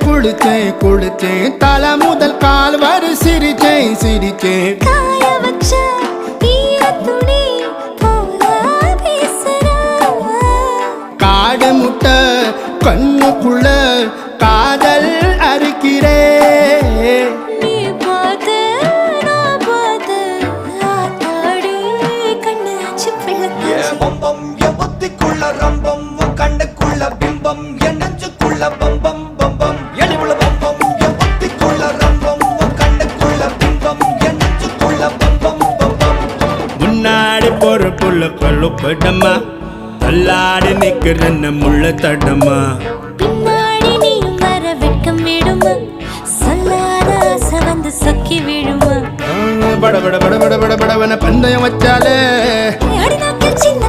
குளிச்சேன் குளிச்சேன் தலை முதல் கால் வரை சிரிச்சேன் சிரிச்சேன் காய வச்ச ஈரத்துணி போல பேசுற காடு முட்டை கண்ணுக்குள்ள காதல் அறுக்கிறே நீ பார்த்து நான் பார்த்து ஆத்தாடி கண்ணு ஆச்சு பிள்ளை பம்பம் என் புத்திக்குள்ள ரம்பம் உன் கண்ணுக்குள்ள பிம்பம் என் நெஞ்சுக்குள்ள பம்பம் பம்பம் எளிவுள்ள பம்பம் என் புத்திக்குள்ள ரம்பம் உன் கண்ணுக்குள்ள பிம்பம் என் நெஞ்சுக்குள்ள பம்பம் பம்பம் முன்னாடி போற புள்ள கழுப்படமா தள்ளாடி நிக்கிறன்ன முள்ள தடமா பின்னாடி நீயும் வர வெட்கம் விடுமா சொல்லாத ஆசை வந்து சொக்கி விடுமா பட பட பட பட பட படவன பந்தயம் வச்சாலே அடி நாக்கில் சின்ன